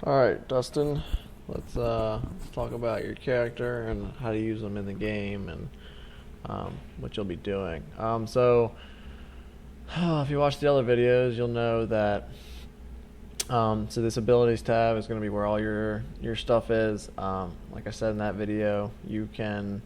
Alright, Dustin, let's talk about your character and how to use them in the game and what you'll be doing. If you watch the other videos, you'll know that so this abilities tab is going to be where all your stuff is. Like I said in that video, you can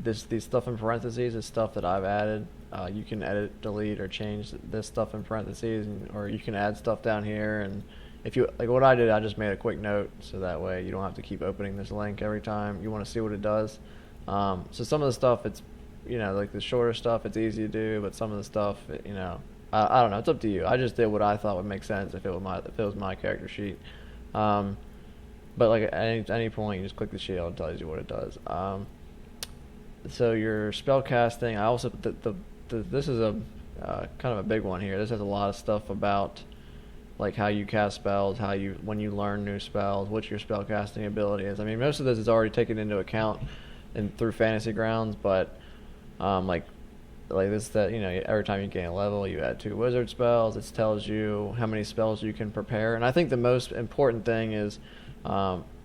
these stuff in parentheses is stuff that I've added. You can edit, delete, or change this stuff in parentheses, or you can add stuff down here. And if you like what I did, I just made a quick note so that way you don't have to keep opening this link every time you want to see what it does. So some of the stuff, it's like the shorter stuff, it's easy to do, but some of the stuff, I don't know. It's up to you. I just did what I thought would make sense if it was my character sheet. But like at any point, you just click the shield and it tells you what it does. So your spell casting, I also this is a kind of a big one here. This has a lot of stuff about like how you cast spells, when you learn new spells, what your spell casting ability is. I mean, most of this is already taken into account through Fantasy Grounds, but like this, that every time you gain a level, you add 2 wizard spells. It tells you how many spells you can prepare, and I think the most important thing is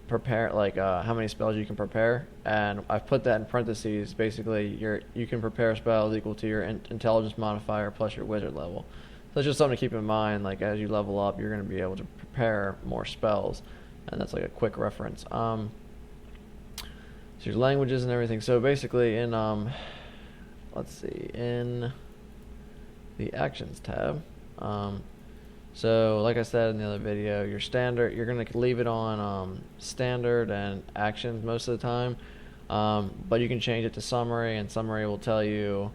prepare, how many spells you can prepare, and I've put that in parentheses. Basically, you can prepare spells equal to your intelligence modifier plus your wizard level. So it's just something to keep in mind. Like as you level up, you're going to be able to prepare more spells, and that's like a quick reference. So your languages and everything. So basically, in let's see, in the actions tab. So like I said in the other video, your standard, you're going to leave it on standard and actions most of the time, but you can change it to summary, and summary will tell you.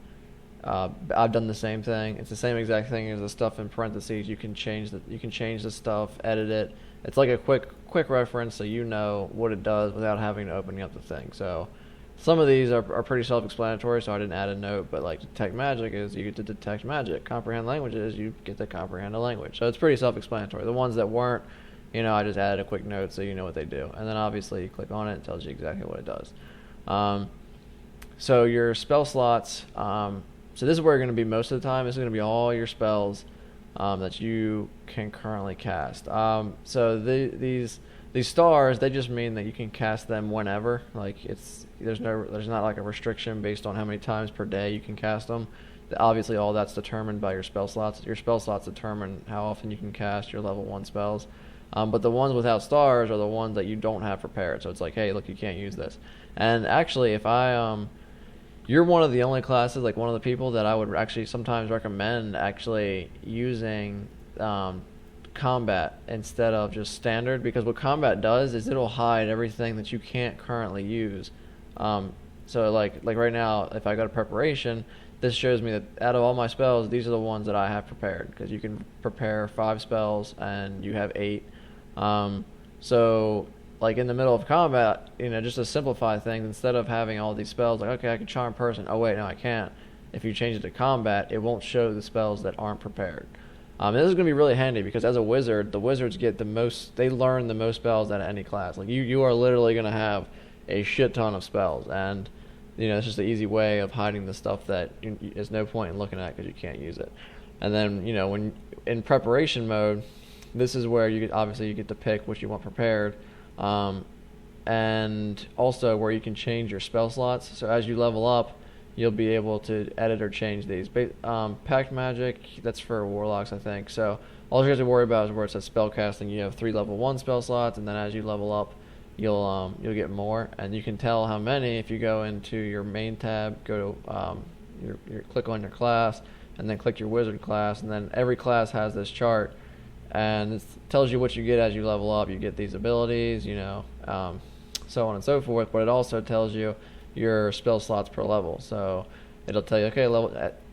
I've done the same thing. It's the same exact thing as the stuff in parentheses. You can change the stuff, edit it. It's like a quick reference, so you know what it does without having to open up the thing. So some of these are pretty self-explanatory, so I didn't add a note. But like detect magic is you get to detect magic. Comprehend languages, you get to comprehend a language. So it's pretty self-explanatory. The ones that weren't, I just added a quick note so you know what they do. And then obviously you click on it, it tells you exactly what it does. So your spell slots. So this is where you're going to be most of the time. This is going to be all your spells that you can currently cast. So these stars, they just mean that you can cast them whenever. Like there's not like a restriction based on how many times per day you can cast them. Obviously, all that's determined by your spell slots. Your spell slots determine how often you can cast your level 1 spells. But the ones without stars are the ones that you don't have prepared. So it's like, hey, look, you can't use this. And actually, if you're one of the only classes, like one of the people that I would actually sometimes recommend actually using combat instead of just standard, because what combat does is it'll hide everything that you can't currently use. So like right now, if I go to preparation, this shows me that out of all my spells, these are the ones that I have prepared, because you can prepare 5 spells and you have 8. So like in the middle of combat, just to simplify things, instead of having all these spells, like, okay, I can charm person. Oh, wait, no, I can't. If you change it to combat, it won't show the spells that aren't prepared. And this is going to be really handy because as a wizard, the wizards get they learn the most spells out of any class. Like you are literally going to have a shit ton of spells. And, it's just an easy way of hiding the stuff that there's no point in looking at because you can't use it. And then, when in preparation mode, this is where you get to pick what you want prepared. And also where you can change your spell slots. So as you level up, you'll be able to edit or change these. Pact magic, that's for warlocks, I think. So all you have to worry about is where it says spell casting. You have 3 level 1 spell slots, and then as you level up, you'll get more. And you can tell how many if you go into your main tab, go to click on your class, and then click your wizard class, and then every class has this chart. And it tells you what you get as you level up. You get these abilities, so on and so forth. But it also tells you your spell slots per level. So it'll tell you, okay,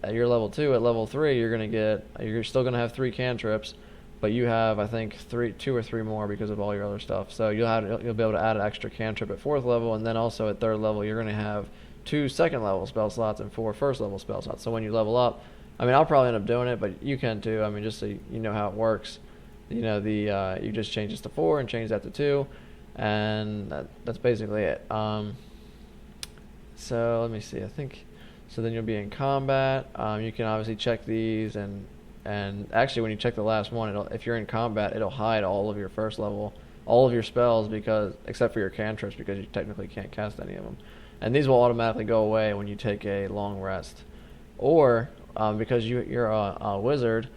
at your level 2, at level 3, you're still gonna have 3 cantrips, but you have, I think, 2 or 3 more because of all your other stuff. So you'll be able to add an extra cantrip at 4th level, and then also at 3rd level, you're gonna have 2 second level spell slots and 4 first level spell slots. So when you level up, I'll probably end up doing it, but you can too. Just so you know how it works. You just change this to 4 and change that to 2, and that's basically it. So let me see. I think so. Then you'll be in combat. You can obviously check these and And actually, when you check the last one, if you're in combat, it'll hide all of your first level, all of your spells, because except for your cantrips, because you technically can't cast any of them. And these will automatically go away when you take a long rest. Or because you're a wizard,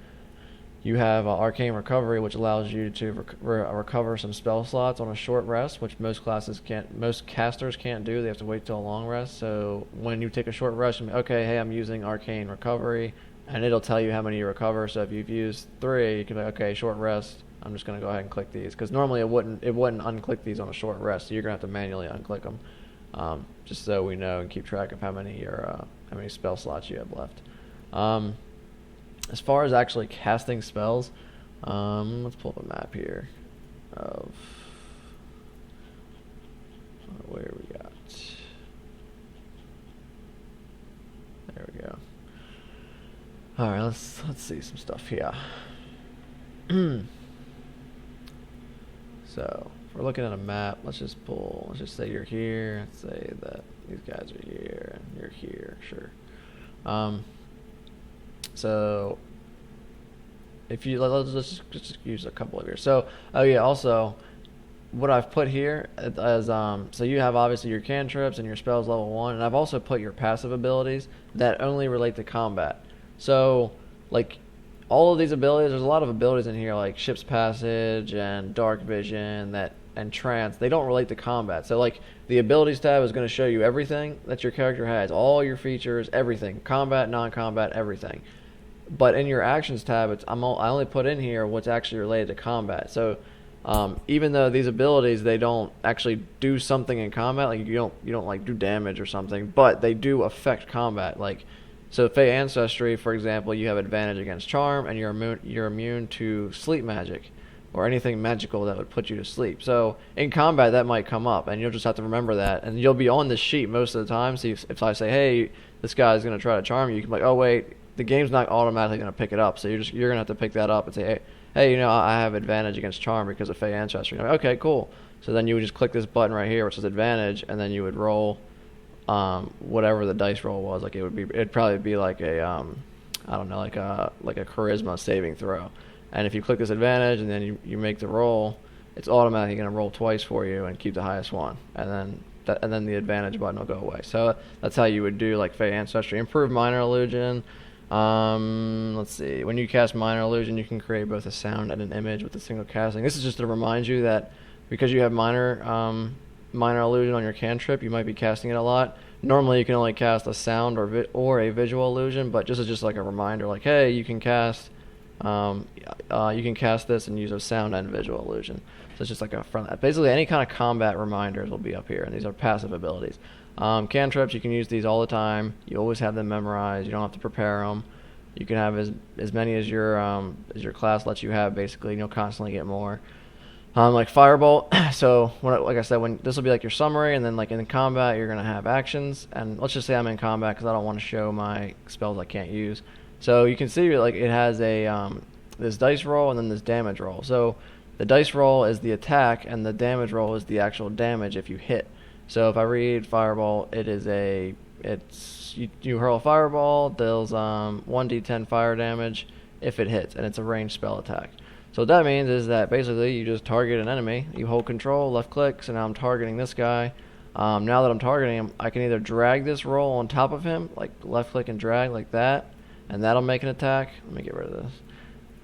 you have Arcane Recovery, which allows you to recover some spell slots on a short rest, which most casters can't do. They have to wait till a long rest. So when you take a short rest, you okay, hey, I'm using Arcane Recovery, and it'll tell you how many you recover. So if you've used 3, you can be like, okay, short rest, I'm just going to go ahead and click these, because normally it wouldn't unclick these on a short rest, so you're going to have to manually unclick them, just so we know and keep track of how many spell slots you have left. As far as actually casting spells, let's pull up a map here of where we got. There we go. All right, let's see some stuff here. So if we're looking at a map, let's just say you're here. Let's say that these guys are here and you're here. Sure. So if you let's just use a couple of here. So also what I've put here as so you have obviously your cantrips and your spells level 1, and I've also put your passive abilities that only relate to combat. So like all of these abilities, there's a lot of abilities in here like Ship's Passage and Dark Vision and Trance. They don't relate to combat. So like the abilities tab is going to show you everything that your character has, all your features, everything, combat, non-combat, everything. But in your actions tab, I only put in here what's actually related to combat. So even though these abilities, they don't actually do something in combat, like you don't like do damage or something, but they do affect combat. Like so Fey Ancestry, for example, you have advantage against charm, and you're immune to sleep magic or anything magical that would put you to sleep. So in combat, that might come up, and you'll just have to remember that, and you'll be on this sheet most of the time. So if I say, hey, this guy's going to try to charm you, you can be like, oh wait, the game's not automatically going to pick it up, so you're going to have to pick that up and say, hey, I have advantage against charm because of Fey Ancestry. Like, okay, cool. So then you would just click this button right here, which is advantage, and then you would roll whatever the dice roll was. Like it'd probably be like a I don't know, like a charisma saving throw. And if you click this advantage and then you make the roll, it's automatically going to roll twice for you and keep the highest one, and then the advantage button will go away. So that's how you would do like Fey Ancestry. Improve Minor Illusion. Let's see. When you cast Minor Illusion, you can create both a sound and an image with a single casting. This is just to remind you that because you have Minor Illusion on your cantrip, you might be casting it a lot. Normally, you can only cast a sound or a visual illusion, but just as just like a reminder, like, hey, you can cast this and use a sound and visual illusion. So it's just like a front. Basically, any kind of combat reminders will be up here, and these are passive abilities. Cantrips, you can use these all the time. You always have them memorized. You don't have to prepare them. You can have as many as your class lets you have. Basically, and you'll constantly get more. Like Firebolt. So like I said, when this will be like your summary, and then like in combat, you're gonna have actions. And let's just say I'm in combat because I don't want to show my spells I can't use. So you can see like it has a this dice roll and then this damage roll. So the dice roll is the attack, and the damage roll is the actual damage if you hit. So if I read Firebolt, you hurl a fireball, deals 1d10 fire damage if it hits, and it's a ranged spell attack. So what that means is that basically you just target an enemy, you hold control, left click, so now I'm targeting this guy. Now that I'm targeting him, I can either drag this roll on top of him, like left click and drag like that, and that'll make an attack. Let me get rid of this.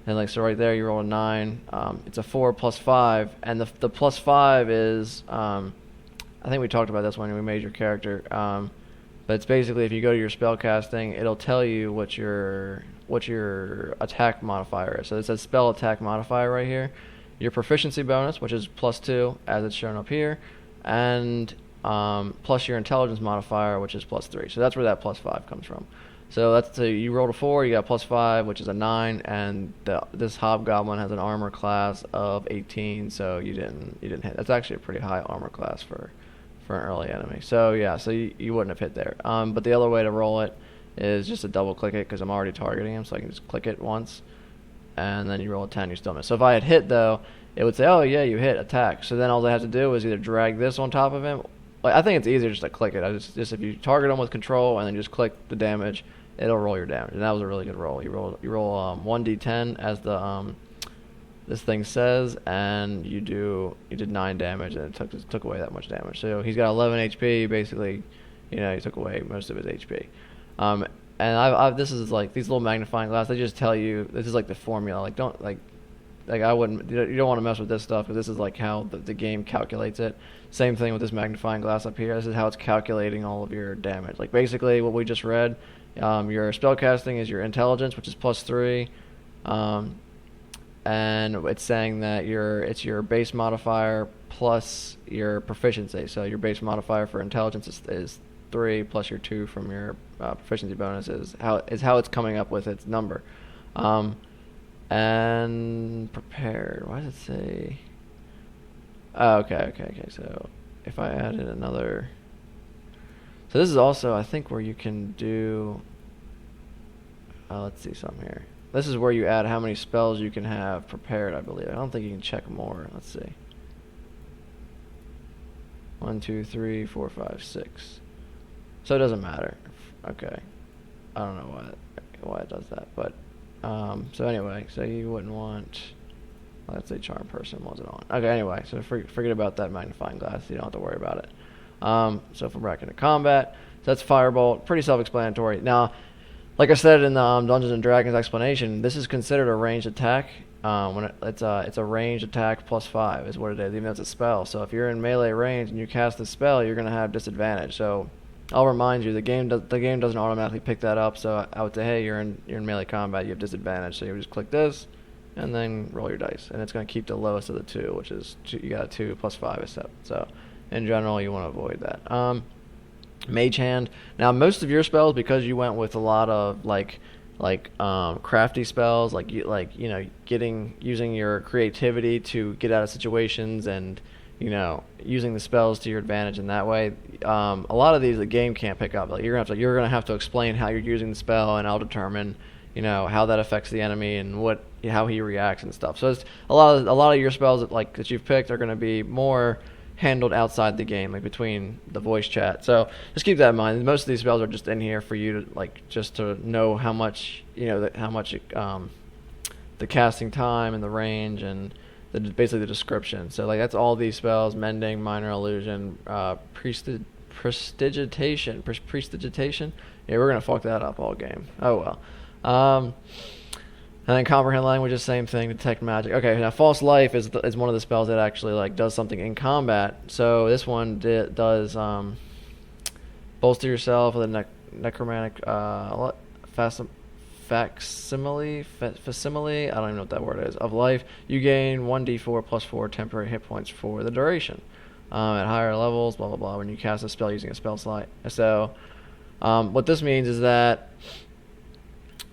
And like so right there you roll a 9. It's a 4 plus 5, and the plus 5 is I think we talked about this when we made your character. But it's basically if you go to your spell casting, it'll tell you what your attack modifier is. So it says spell attack modifier right here. Your proficiency bonus, which is +2, as it's shown up here, and plus your intelligence modifier, which is +3. So that's where that +5 comes from. So you rolled a 4, you got +5, which is a 9, and this hobgoblin has an armor class of 18, so you didn't hit. That's actually a pretty high armor class for an early enemy. So yeah, so you wouldn't have hit there. But the other way to roll it is just to double click it because I'm already targeting him, so I can just click it once, and then you roll a 10, you still miss. So if I had hit though, it would say, oh yeah, you hit, attack. So then all I have to do is either drag this on top of him. Like, I think it's easier just to click it. Just if you target him with control and then just click the damage, it'll roll your damage. And that was a really good roll. You roll 1d10 as the this thing says, and you did 9 damage, and it took away that much damage. So he's got 11 HP. Basically, he took away most of his HP. And I've this is like these little magnifying glass. They just tell you this is like the formula. Like don't like I wouldn't. You don't want to mess with this stuff because this is like how the game calculates it. Same thing with this magnifying glass up here. This is how it's calculating all of your damage. Like basically what we just read. Your spellcasting is your intelligence, which is +3. And it's saying that it's your base modifier plus your proficiency. So your base modifier for intelligence is 3 plus your 2 from your proficiency bonus is how it's coming up with its number. And prepared. Why does it say? Oh, okay. So if I added another, so this is also I think where you can do. Let's see something here. This is where you add how many spells you can have prepared, I believe. I don't think you can check more. Let's see. 1, 2, 3, 4, 5, 6. So it doesn't matter. Okay. I don't know why it does that, but so anyway, so you wouldn't want. Let's say charm person wasn't on. Okay, anyway, so forget about that magnifying glass. You don't have to worry about it. So if we're back into combat, so that's Firebolt. Pretty self-explanatory. Now, like I said in the Dungeons and Dragons explanation, this is considered a ranged attack. It's a ranged attack +5 is what it is, even though it's a spell. So if you're in melee range and you cast the spell, you're going to have disadvantage. So I'll remind you, the game doesn't automatically pick that up. So I would say, hey, you're in melee combat, you have disadvantage. So you just click this, and then roll your dice, and it's going to keep the lowest of the 2, which is 2, you got a 2 +5 is 7. So in general, you want to avoid that. Mage Hand. Now, most of your spells, because you went with a lot of crafty spells, using your creativity to get out of situations and using the spells to your advantage in that way. A lot of these the game can't pick up. Like you're gonna have to explain how you're using the spell, and I'll determine how that affects the enemy and how he reacts and stuff. So it's a lot of your spells that you've picked are going to be more handled outside the game, like between the voice chat. So just keep that in mind. Most of these spells are just in here for you to just to know how much the casting time and the range and basically the description. So that's all these spells: mending, minor illusion, prestidigitation. Yeah, we're gonna fuck that up all game. Oh well. And then comprehend language is same thing. Detect magic. Okay, now false life is one of the spells that actually does something in combat. So this one does bolster yourself with a necromantic facsimile. I don't even know what that word is. Of life, you gain 1d4 +4 temporary hit points for the duration. At higher levels, blah blah blah. When you cast a spell using a spell slot. So what this means is that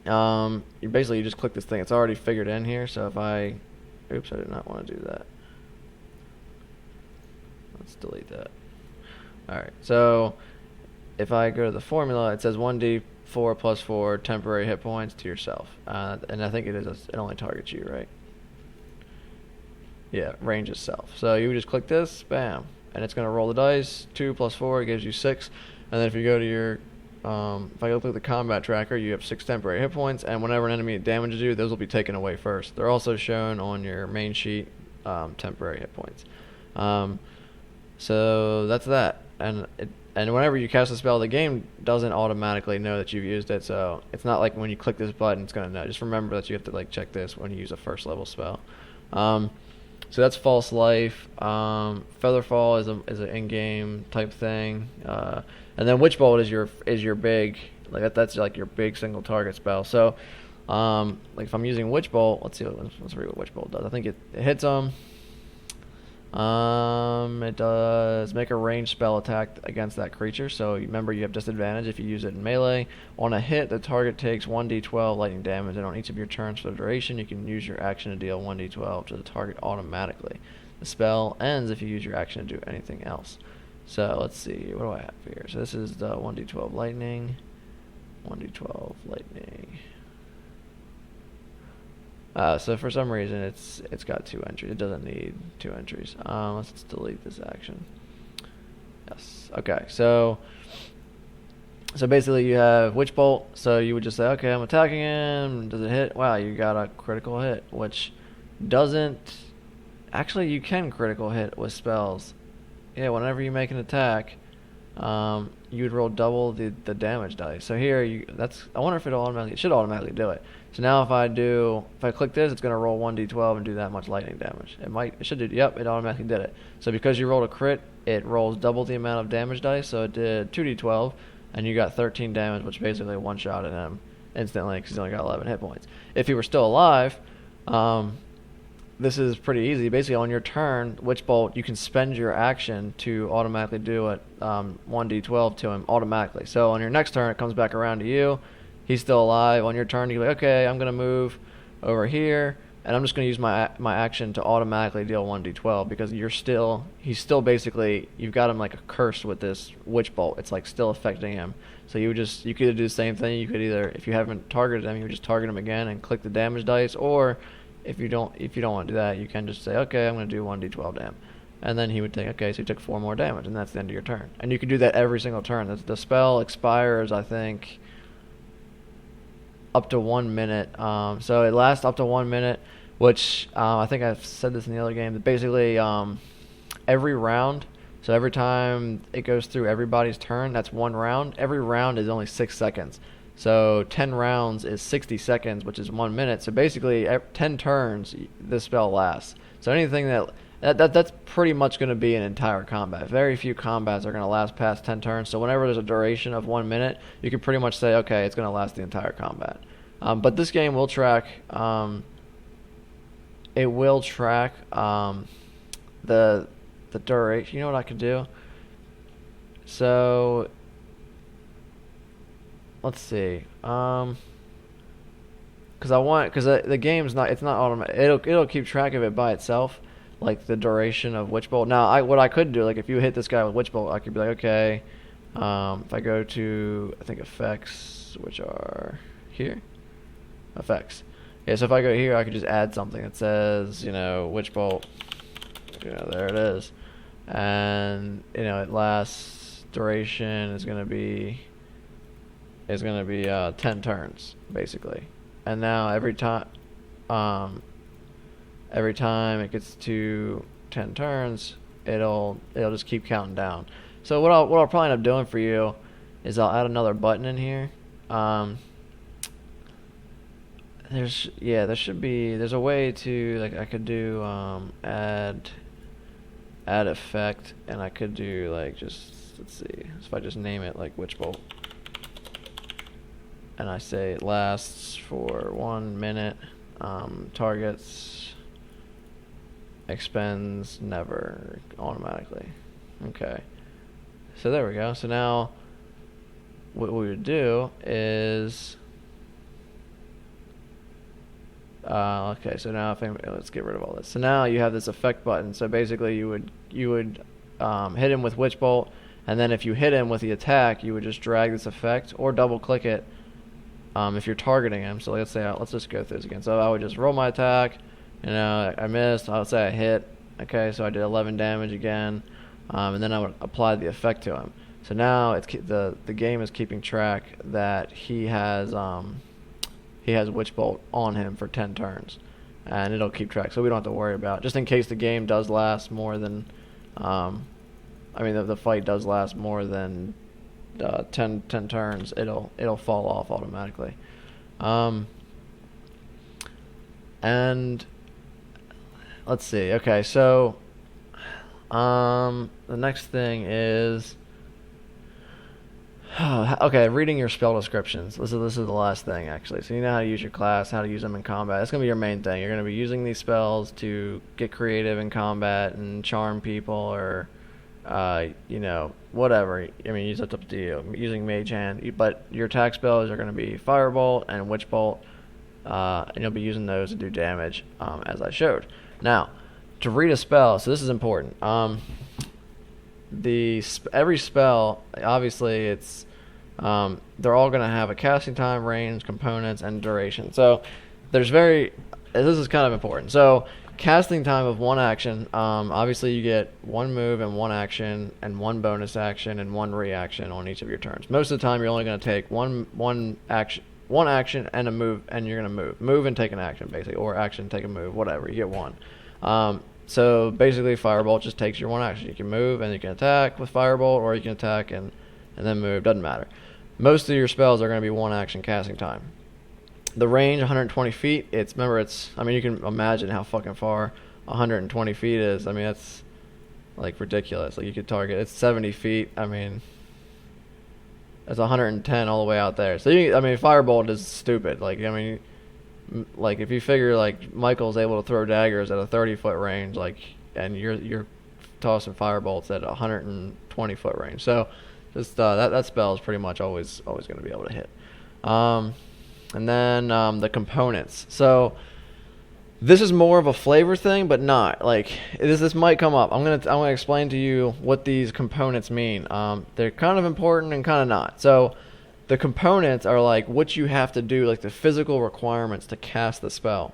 you just click this thing. It's already figured in here. So if I did not want to do that. Let's delete that. Alright, so if I go to the formula, it says 1d4 +4 temporary hit points to yourself. And I think it only targets you, right? Yeah, range itself. So you just click this, bam, and it's going to roll the dice. 2 + 4 gives you 6. And then if you go to your if I look at the combat tracker, you have 6 temporary hit points, and whenever an enemy damages you, those will be taken away first. They're also shown on your main sheet, temporary hit points. So that's that. And whenever you cast a spell, the game doesn't automatically know that you've used it, so it's not like when you click this button, it's going to know. Just remember that you have to check this when you use a first level spell. So that's false life. Featherfall is an in-game type thing. And then Witch Bolt is your big that's your big single target spell. So if I'm using Witch Bolt, let's read what Witch Bolt does. I think it hits them. It does make a ranged spell attack against that creature. So remember, you have disadvantage if you use it in melee. On a hit, the target takes 1d12 lightning damage, and on each of your turns for the duration, you can use your action to deal 1d12 to the target automatically. The spell ends if you use your action to do anything else. So let's see, what do I have here? So this is the 1d12 lightning. 1d12 lightning. So for some reason it's got 2 entries. It doesn't need 2 entries. Let's delete this action. Yes. Okay. So So basically, you have Witch Bolt. So you would just say, okay, I'm attacking him. Does it hit? Wow, you got a critical hit, which doesn't. Actually, you can critical hit with spells. Yeah, whenever you make an attack, you would roll double the damage dice. So here, I wonder if it should automatically do it. So now if I click this, it's going to roll 1d12 and do that much lightning damage. It should do, yep, it automatically did it. So because you rolled a crit, it rolls double the amount of damage dice, so it did 2d12, and you got 13 damage, which basically one-shotted him instantly because he's only got 11 hit points. If he were still alive, this is pretty easy. Basically, on your turn, Witch Bolt, you can spend your action to automatically do it 1d12 to him automatically. So on your next turn, it comes back around to you. He's still alive. On your turn, you're like, okay, I'm going to move over here, and I'm just going to use my action to automatically deal 1d12 because he's still basically, you've got him like a curse with this Witch Bolt. It's like still affecting him. So you could do the same thing. You could either, if you haven't targeted him, you would just target him again and click the damage dice, or if you don't want to do that, you can just say, okay, I'm going to do 1d12 damage. And then he would think, okay, so he took 4 more damage, and that's the end of your turn. And you can do that every single turn. The spell expires, I think, up to 1 minute. So it lasts up to 1 minute, which I think I've said this in the other game. That basically, every round, so every time it goes through everybody's turn, that's 1 round. Every round is only 6 seconds. So 10 rounds is 60 seconds, which is 1 minute. So basically, 10 turns, this spell lasts. So anything that's pretty much going to be an entire combat. Very few combats are going to last past 10 turns. So whenever there's a duration of 1 minute, you can pretty much say, okay, it's going to last the entire combat. But this game will track. It will track the duration. You know what I could do? So let's see. Because the game's it's not automatic. It'll keep track of it by itself, like the duration of Witch Bolt. Now, what I could do, like if you hit this guy with Witch Bolt, I could be like, okay, if I go to, I think, effects, which are here, effects. Yeah, so if I go here, I could just add something that says, Witch Bolt. There it is, and it lasts. Duration is gonna be 10 turns basically, and now every time it gets to 10 turns, it'll just keep counting down. So what I'll probably end up doing for you is I'll add another button in here. There's a way to, like, I could do add effect, and I could do let's see, if I just name it like Witch Bolt, and I say it lasts for 1 minute, targets, expends never automatically. Okay, so there we go. So now what we would do is okay, so now let's get rid of all this. So now you have this effect button. So basically you would hit him with Witch Bolt, and then if you hit him with the attack, you would just drag this effect or double click it if you're targeting him. So let's just go through this again. So I would just roll my attack, I missed, I would say I hit, okay, so I did 11 damage again, and then I would apply the effect to him. So now the game is keeping track that he has Witch Bolt on him for 10 turns, and it'll keep track, so we don't have to worry about, just in case the game does last more than the fight does last more than 10 turns, it'll fall off automatically. And let's see. Okay, so the next thing is okay, reading your spell descriptions. This is the last thing, actually. So you know how to use your class, how to use them in combat. That's going to be your main thing. You're going to be using these spells to get creative in combat and charm people, or whatever. I mean, it's up to you. Using Mage Hand, but your attack spells are going to be Firebolt and Witch Bolt, and you'll be using those to do damage, as I showed. Now, to read a spell, so this is important. Every spell, obviously, it's they're all going to have a casting time, range, components, and duration. So this is kind of important. So casting time of one action. Obviously, you get one move and one action, and one bonus action and one reaction on each of your turns. Most of the time, you're only going to take one action and a move, and you're going to move and take an action, basically, or action, take a move, whatever. You get one. So basically, Firebolt just takes your one action. You can move and you can attack with Firebolt, or you can attack and then move. Doesn't matter. Most of your spells are going to be one action casting time. The range, 120 feet. I mean, you can imagine how fucking far 120 feet is. I mean, that's like ridiculous. Like, you could target. It's 70 feet. I mean, that's 110 all the way out there. So Firebolt is stupid. Like, I mean, like if you figure like Michael's able to throw daggers at a 30-foot range, like, and you're tossing Firebolts at a 120-foot range. So just that spell is pretty much always going to be able to hit. And then the components. So this is more of a flavor thing, but not like this might come up. I'm gonna explain to you what these components mean. They're kind of important and kind of not. So the components are like what you have to do, like the physical requirements to cast the spell.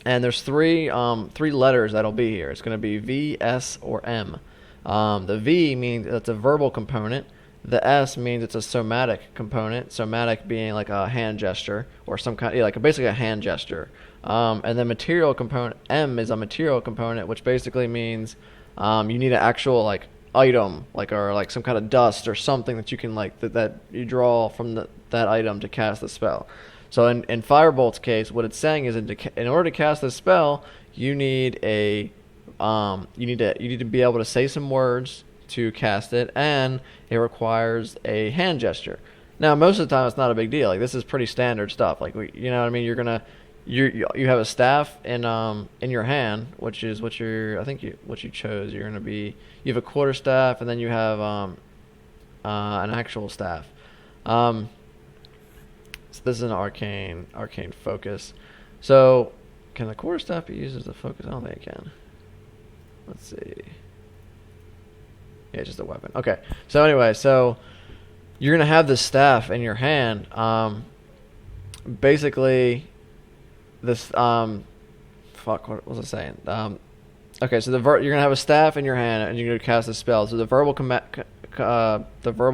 And there's three letters that'll be here. It's going to be V, S, or M. The V means it's a verbal component. The S means it's a somatic component. Somatic being like a hand gesture or some kind, like basically a hand gesture. And the material component, M, is a material component, which basically means you need an actual like item, or like some kind of dust or something that you can like that you draw from that item to cast the spell. So in Firebolt's case, what it's saying is in order to cast this spell, you need you need to be able to say some words to cast it, and it requires a hand gesture. Now, most of the time, it's not a big deal. Like, this is pretty standard stuff. Like, you know what I mean? You have a staff in your hand, which is what you chose. You have a quarter staff, and then you have an actual staff. So this is an arcane focus. So can the quarter staff be used as a focus? I don't think it can. Let's see. Yeah, it's just a weapon. Okay. So anyway, you're gonna have this staff in your hand. Basically, this fuck. What was I saying? Okay. So you're gonna have a staff in your hand, and you're gonna cast a spell. So the verbal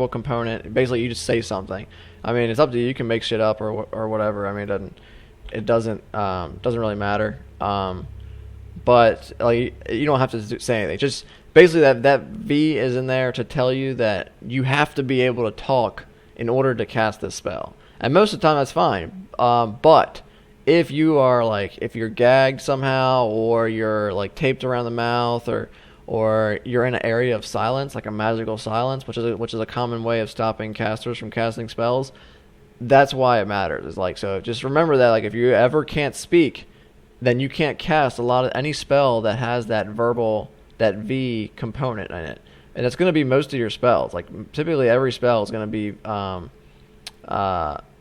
component, basically, you just say something. I mean, it's up to you. You can make shit up or whatever. I mean, it doesn't really matter. But like, you don't have to say anything. Just basically that V is in there to tell you that you have to be able to talk in order to cast this spell. And most of the time that's fine. But if you're gagged somehow, or you're like taped around the mouth, or you're in an area of silence, like a magical silence, which is a common way of stopping casters from casting spells, that's why it matters. It's like, so just remember that, like, if you ever can't speak, then you can't cast any spell that has that V component in it. And it's going to be most of your spells. Like, typically every spell is going to be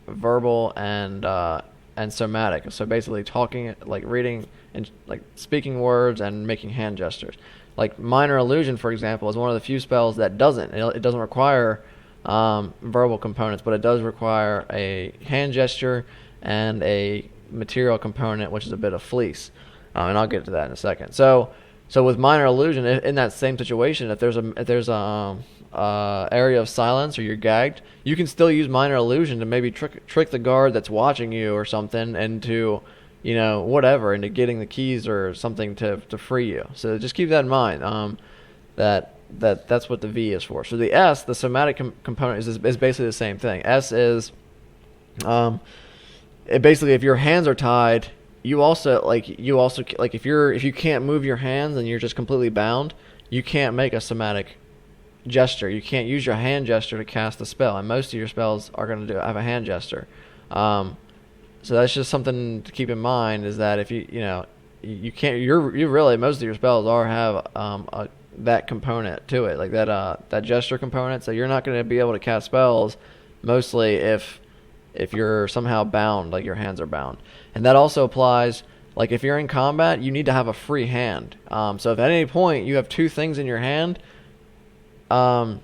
verbal and somatic. So basically talking, like reading and like speaking words and making hand gestures. Like Minor Illusion, for example, is one of the few spells that doesn't. It doesn't require verbal components, but it does require a hand gesture and a material component, which is a bit of fleece. And I'll get to that in a second. So with Minor Illusion, in that same situation, if there's a area of silence or you're gagged, you can still use Minor Illusion to maybe trick the guard that's watching you or something into, into getting the keys or something to free you. So just keep that in mind. That's what the V is for. So the S, the somatic component, is basically the same thing. S is basically, if your hands are tied, you also if you can't move your hands and you're just completely bound, you can't make a somatic gesture. You can't use your hand gesture to cast a spell, and most of your spells are going to have a hand gesture. So that's just something to keep in mind, is that if you can't, you really, most of your spells have that component to it, like that gesture component. So you're not going to be able to cast spells mostly if you're somehow bound, like your hands are bound. And that also applies, like if you're in combat, you need to have a free hand. So if at any point you have two things in your hand, I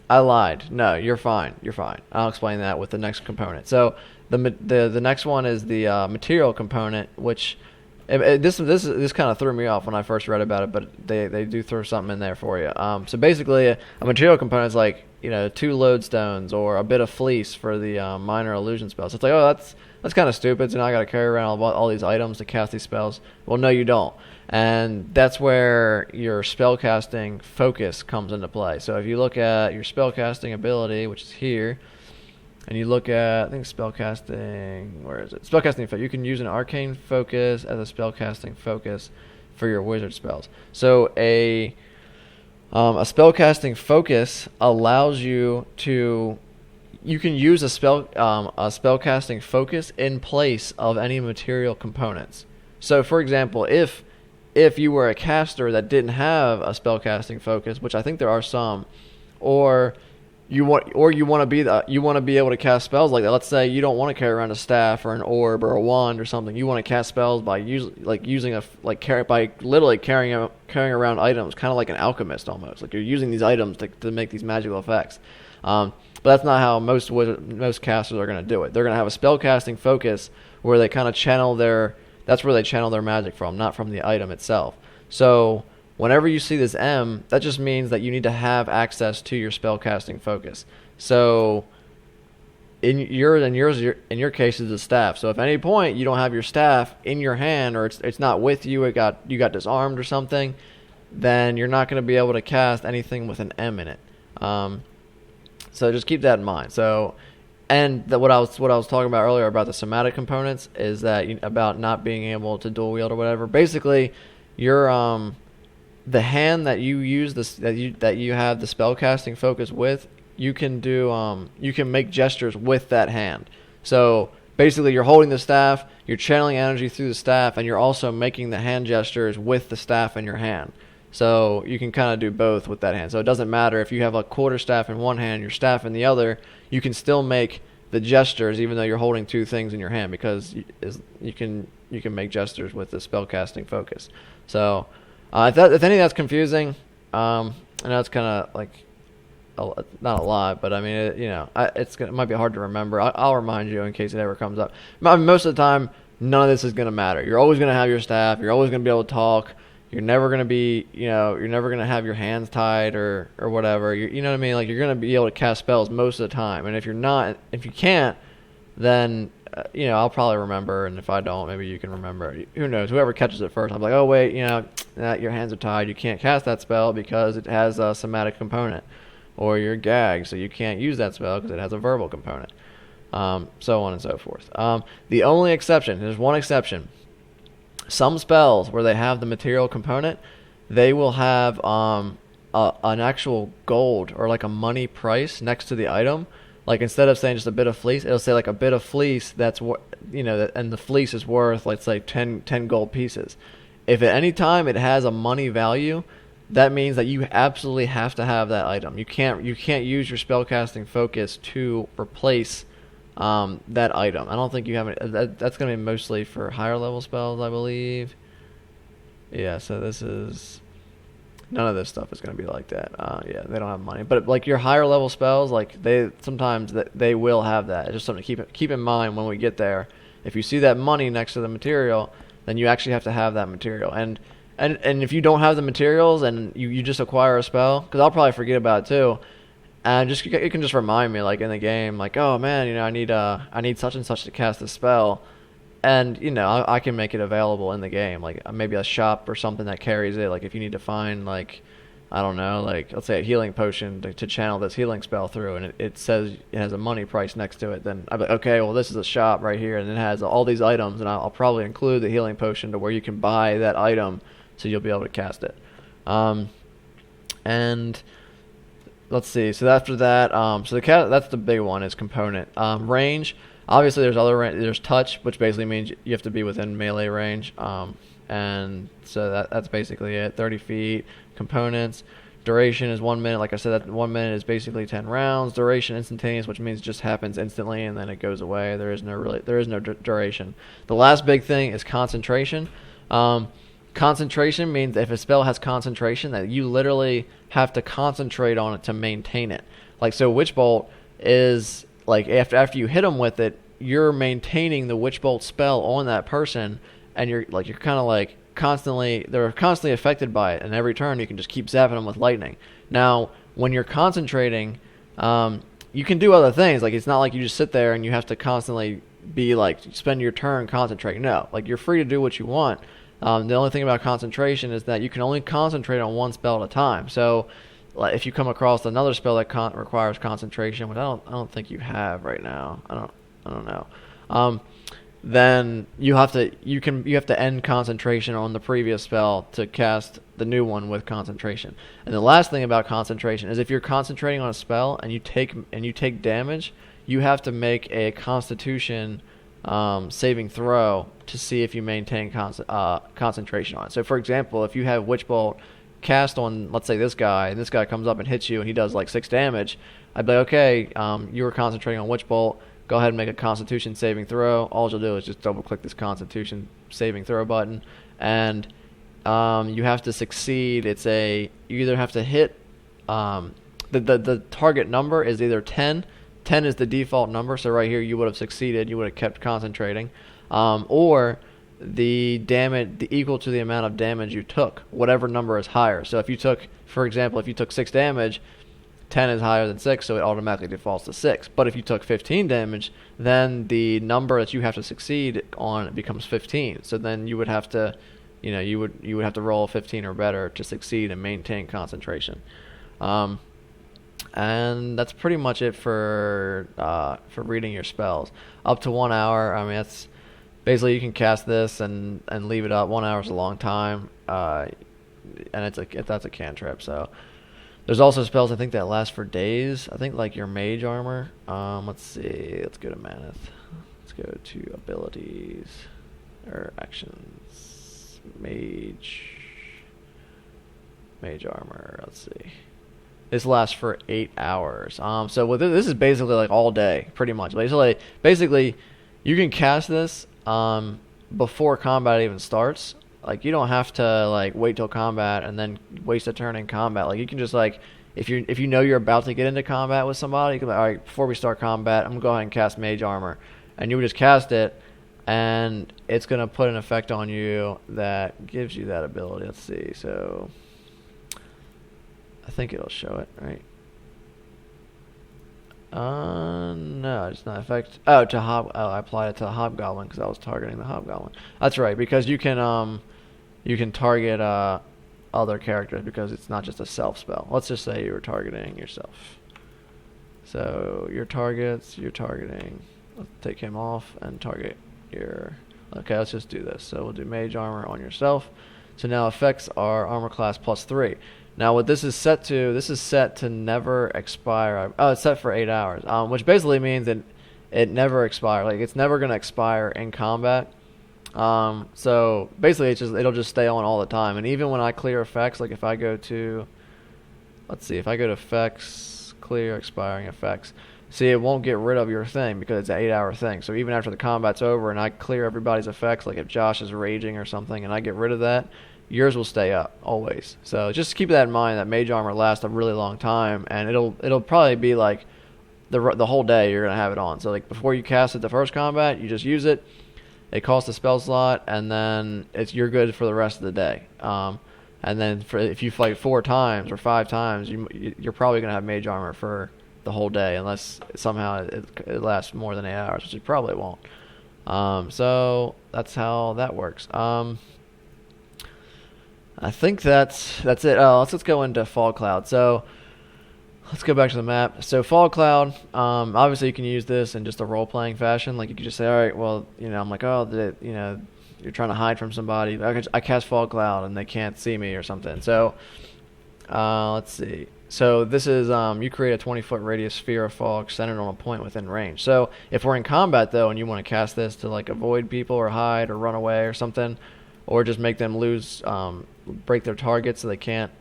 lied. No, you're fine. You're fine. I'll explain that with the next component. So the next one is the material component, which This kind of threw me off when I first read about it, but they do throw something in there for you. So basically, a material component is like 2 lodestones or a bit of fleece for the minor illusion spells. So it's like, oh, that's kind of stupid. So now I got to carry around all these items to cast these spells. Well, no, you don't. And that's where your spellcasting focus comes into play. So if you look at your spellcasting ability, which is here, and you look at, I think spellcasting, where is it? Spellcasting, you can use an arcane focus as a spellcasting focus for your wizard spells. So a spellcasting focus allows you can use a spellcasting focus in place of any material components. So for example, if you were a caster that didn't have a spellcasting focus, which I think there are some, or you want to be able to cast spells like that. Let's say you don't want to carry around a staff or an orb or a wand or something. You want to cast spells by by literally carrying around items, kind of like an alchemist almost. Like you're using these items to make these magical effects. But that's not how most casters are going to do it. They're going to have a spellcasting focus where they kind of channel their magic from, not from the item itself. So whenever you see this M, that just means that you need to have access to your spellcasting focus. So in your case is the staff. So if at any point you don't have your staff in your hand, or it's not with you, you got disarmed or something, then you're not going to be able to cast anything with an M in it. So just keep that in mind. So, and what I was talking about earlier about the somatic components is that about not being able to dual wield or whatever. Basically, your the hand that you use that you have the spellcasting focus with, you can make gestures with that hand. So basically, you're holding the staff, you're channeling energy through the staff, and you're also making the hand gestures with the staff in your hand. So you can kind of do both with that hand. So it doesn't matter if you have a quarterstaff in one hand, your staff in the other. You can still make the gestures even though you're holding 2 things in your hand, because you can make gestures with the spellcasting focus. So if any of that's confusing, I know it's kind of like not a lot, but I mean it might be hard to remember. I'll remind you in case it ever comes up. Most of the time, none of this is going to matter. You're always going to have your staff. You're always going to be able to talk. You're never going to be, you're never going to have your hands tied or whatever. You know what I mean? Like, you're going to be able to cast spells most of the time. And if you can't, then, I'll probably remember. And if I don't, maybe you can remember. Who knows? Whoever catches it first, I'm like, oh, wait, your hands are tied. You can't cast that spell because it has a somatic component. Or you're gagged, so you can't use that spell because it has a verbal component. So on and so forth. The only exception, there's one exception. Some spells where they have the material component, they will have an actual gold or like a money price next to the item. Like instead of saying just a bit of fleece, it'll say like a bit of fleece that's and the fleece is worth, let's say 10 gold pieces. If at any time it has a money value, that means that you absolutely have to have that item. You can't use your spellcasting focus to replace that item. I don't think you have it. That's going to be mostly for higher level spells, I believe. Yeah, so none of this stuff is going to be like that. Yeah, they don't have money. But like your higher level spells, like sometimes they will have that. It's just something to keep in mind when we get there. If you see that money next to the material, then you actually have to have that material. And if you don't have the materials and you just acquire a spell, because I'll probably forget about it too. And you can just remind me, like in the game, like, oh man, I need such and such to cast a spell, and I can make it available in the game, like maybe a shop or something that carries it. Like if you need to find, like, I don't know, like let's say a healing potion to channel this healing spell through, and it says it has a money price next to it, then I'm like, okay, well this is a shop right here, and it has all these items, and I'll probably include the healing potion to where you can buy that item, so you'll be able to cast it. And let's see. So after that, that's the big one, is component. Range. Obviously, there's touch, which basically means you have to be within melee range. And so that's basically it. 30 feet. Components. Duration is 1 minute. Like I said, that 1 minute is basically 10 rounds. Duration instantaneous, which means it just happens instantly and then it goes away. There is no duration. The last big thing is concentration. Concentration means if a spell has concentration, that you literally have to concentrate on it to maintain it. Like, so Witch Bolt is like after you hit them with it, you're maintaining the Witch Bolt spell on that person, and you're kind of like they're constantly affected by it, and every turn you can just keep zapping them with lightning. Now, when you're concentrating, you can do other things. Like, it's not like you just sit there and you have to constantly be like spend your turn concentrating. No, like, you're free to do what you want. The only thing about concentration is that you can only concentrate on one spell at a time. So, like, if you come across another spell that requires concentration, which I don't think you have right now. I don't know. Then you have to end concentration on the previous spell to cast the new one with concentration. And the last thing about concentration is if you're concentrating on a spell and you take damage, you have to make a Constitution saving throw to see if you maintain concentration on it. So, for example, if you have Witch Bolt cast on, let's say, this guy, and this guy comes up and hits you and he does like 6 damage, I'd be like, okay, you were concentrating on Witch Bolt. Go ahead and make a Constitution saving throw. All you'll do is just double click this Constitution saving throw button, and you have to succeed. You either have to hit the target number is either 10. 10 is the default number, so right here you would have succeeded. You would have kept concentrating, or the damage equal to the amount of damage you took. Whatever number is higher. So if you took, for example, 6 damage. 10 is higher than 6, so it automatically defaults to 6. But if you took 15 damage, then the number that you have to succeed on becomes 15. So then you would have to, you would have to roll 15 or better to succeed and maintain concentration. And that's pretty much it for reading your spells. Up to 1 hour. I mean, that's basically, you can cast this and leave it up. 1 hour is a long time, and that's a cantrip. So. There's also spells, I think, that last for days. I think, like, your Mage Armor. Let's see. Let's go to Manath. Let's go to Abilities. Or Actions. Mage Armor. Let's see. This lasts for 8 hours. So this is basically, like, all day, pretty much. Basically, you can cast this before combat even starts. Like, you don't have to, like, wait till combat and then waste a turn in combat. Like, you can just, like, if you know you're about to get into combat with somebody, you can be like, all right, before we start combat, I'm going to go ahead and cast Mage Armor. And you would just cast it, and it's going to put an effect on you that gives you that ability. Let's see. So, I think it'll show it, right? No, it's not effect. Oh, I applied it to the Hobgoblin because I was targeting the Hobgoblin. That's right, because you can target other characters because it's not just a self spell. Let's just say you were targeting yourself. So your targets, you're targeting. Let's take him off and target your. Okay, let's just do this. So we'll do Mage Armor on yourself. So now effects are Armor Class +3. Now what this is set to never expire. Oh, it's set for 8 hours, which basically means that it never expires. Like, it's never going to expire in combat. So basically it'll just stay on all the time. And even when I clear effects, like if I go to, let's see, if I go to effects, clear expiring effects, see, it won't get rid of your thing because it's an 8 hour thing. So even after the combat's over and I clear everybody's effects, like if Josh is raging or something and I get rid of that, yours will stay up always. So just keep that in mind, that Mage Armor lasts a really long time, and it'll probably be like the whole day you're gonna have it on. So like before you cast it the first combat, you just use it. It costs a spell slot, and then you're good for the rest of the day. And then if you fight 4 times or 5 times, you're probably gonna have Mage Armor for the whole day, unless somehow it lasts more than 8 hours, which it probably won't. So that's how that works. I think that's it. Let's go into Fog Cloud. So let's go back to the map. So Fog Cloud, obviously you can use this in just a role-playing fashion. Like you could just say, all right, well, I'm like, you're trying to hide from somebody. I cast Fog Cloud and they can't see me or something. So let's see. So this is you create a 20-foot radius sphere of fog centered on a point within range. So if we're in combat though, and you want to cast this to like avoid people or hide or run away or something, or just make them lose, break their targets so they can't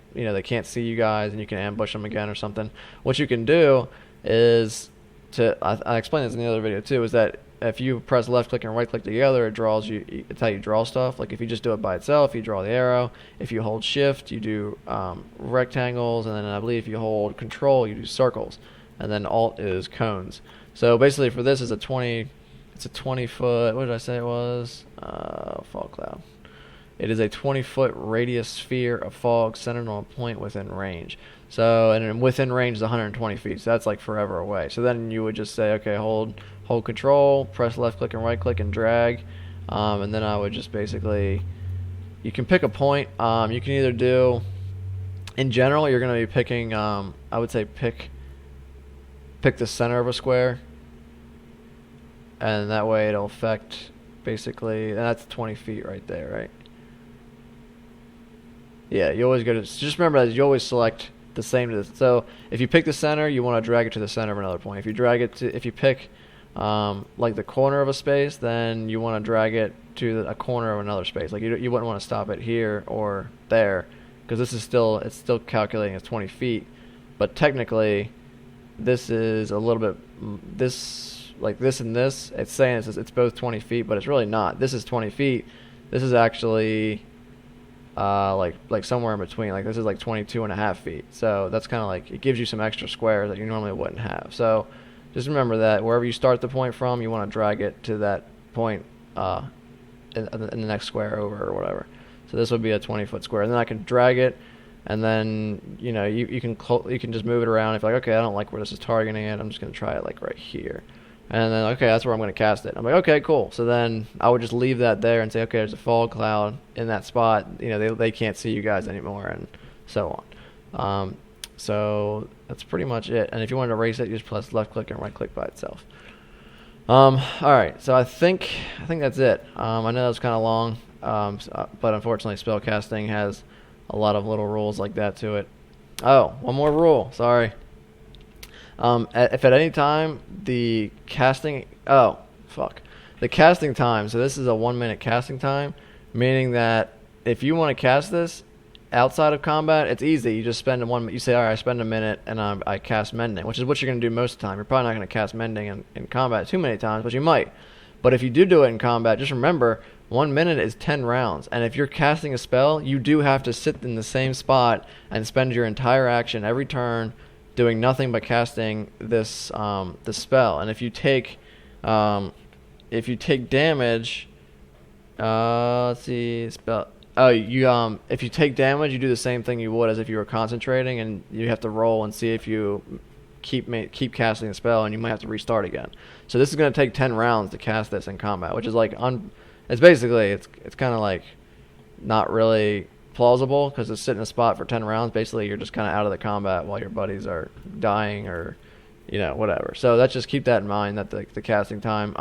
see you guys and you can ambush them again or something. What you can do is I explained this in the other video too, is that if you press left click and right click together, it's how you draw stuff. Like if you just do it by itself, you draw the arrow. If you hold shift, you do rectangles, and then I believe if you hold control, you do circles, and then alt is cones. So basically for this is a 20 It's a 20-foot. What did I say it was? Fog cloud. It is a 20-foot radius sphere of fog centered on a point within range. So, and within range is 120 feet. So that's like forever away. So then you would just say, okay, hold control, press left click and right click and drag, and then I would just basically, you can pick a point. You can either do, in general, you're going to be picking. I would say pick the center of a square, and that way it'll affect basically. And that's 20 feet right there, right? Yeah, you always go to, just remember that you always select the same. So if you pick the center, you want to drag it to the center of another point. If you pick like the corner of a space, then you want to drag it to a corner of another space. Like you wouldn't want to stop it here or there, because it's still calculating as 20 feet. But technically, this is a little bit, this and this, it's saying it's both 20 feet, but it's really not. This is 20 feet. This is actually like somewhere in between. Like this is like 22.5 feet. So that's kind of like, it gives you some extra squares that you normally wouldn't have. So just remember that wherever you start the point from, you want to drag it to that point in the next square over or whatever. So this would be a 20-foot square, and then I can drag it, and then you can just move it around. If you're like, okay, I don't like where this is targeting it, I'm just going to try it like right here. And then, okay, that's where I'm going to cast it. I'm like, okay, cool. So then I would just leave that there and say, okay, there's a fog cloud in that spot. They can't see you guys anymore, and so on. So that's pretty much it. And if you want to erase it, you just press left click and right click by itself. All right. So I think that's it. I know that was kind of long, but unfortunately, spellcasting has a lot of little rules like that to it. Oh, one more rule. Sorry. If at any time the casting time, so this is a 1 minute casting time, meaning that if you want to cast this outside of combat, it's easy. You just spend you say, all right, I spend a minute and I cast mending, which is what you're going to do most of the time. You're probably not going to cast mending in combat too many times, but you might. But if you do it in combat, just remember 1 minute is 10 rounds, and if you're casting a spell, you do have to sit in the same spot and spend your entire action every turn doing nothing but casting this spell. And if you take damage, let's see, spell. Oh, if you take damage, you do the same thing you would as if you were concentrating, and you have to roll and see if you keep casting the spell, and you might have to restart again. So this is going to take 10 rounds to cast this in combat, which is like it's kind of like not really plausible, because to sit in a spot for 10 rounds, basically you're just kind of out of the combat while your buddies are dying or whatever. So let's just keep that in mind, that the casting time.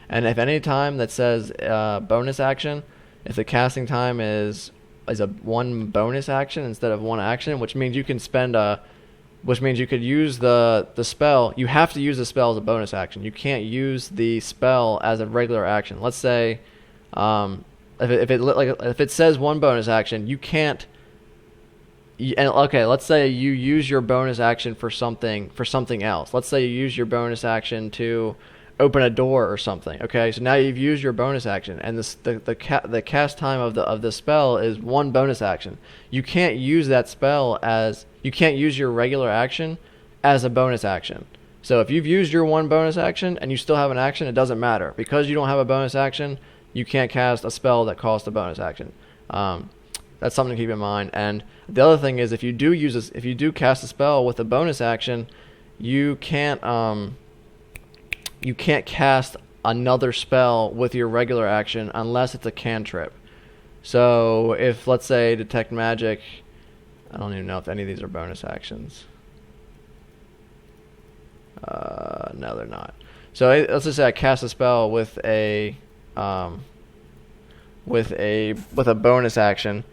And if any time that says bonus action, if the casting time is a one bonus action instead of one action, which means you can which means you could use the spell. You have to use the spell as a bonus action. You can't use the spell as a regular action. Let's say if it says one bonus action, you can't. Okay, let's say you use your bonus action for something else. Let's say you use your bonus action to open a door or something. Okay, so now you've used your bonus action, and the cast time of the spell is one bonus action. You can't use that spell you can't use your regular action as a bonus action. So if you've used your one bonus action and you still have an action, it doesn't matter, because you don't have a bonus action. You can't cast a spell that costs a bonus action. That's something to keep in mind. And the other thing is, if you do cast a spell with a bonus action, you can't cast another spell with your regular action unless it's a cantrip. So if, let's say, detect magic, I don't even know if any of these are bonus actions. No, they're not. So let's just say I cast a spell with a bonus action.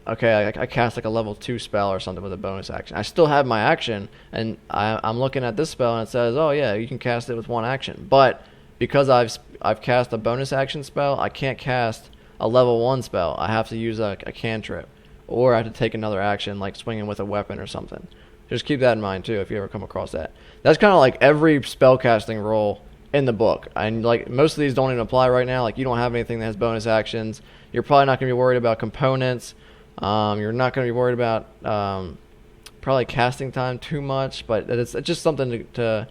Okay, I cast like a level 2 spell or something with a bonus action. I still have my action, and I'm looking at this spell, and it says, oh yeah, you can cast it with one action. But because I've cast a bonus action spell, I can't cast a level 1 spell. I have to use a cantrip, or I have to take another action, like swinging with a weapon or something. Just keep that in mind too if you ever come across that. That's kind of like every spellcasting role in the book. And like most of these don't even apply right now. Like you don't have anything that has bonus actions. You're probably not going to be worried about components. You're not going to be worried about probably casting time too much. But it's just something to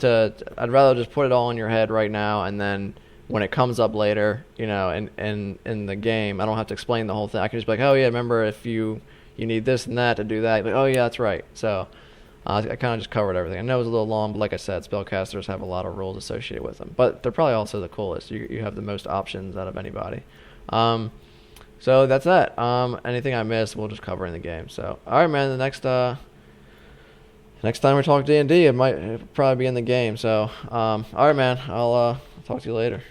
I'd rather just put it all in your head right now, and then when it comes up later, in the game, I don't have to explain the whole thing. I can just be like, oh yeah, remember if you need this and that to do that. Like, oh yeah, that's right. So I kind of just covered everything. I know it was a little long, but like I said, spellcasters have a lot of rules associated with them. But they're probably also the coolest. You have the most options out of anybody. So that's that. Anything I missed, we'll just cover in the game. So all right, man. The next time we talk D&D, it'll probably be in the game. So all right, man. I'll talk to you later.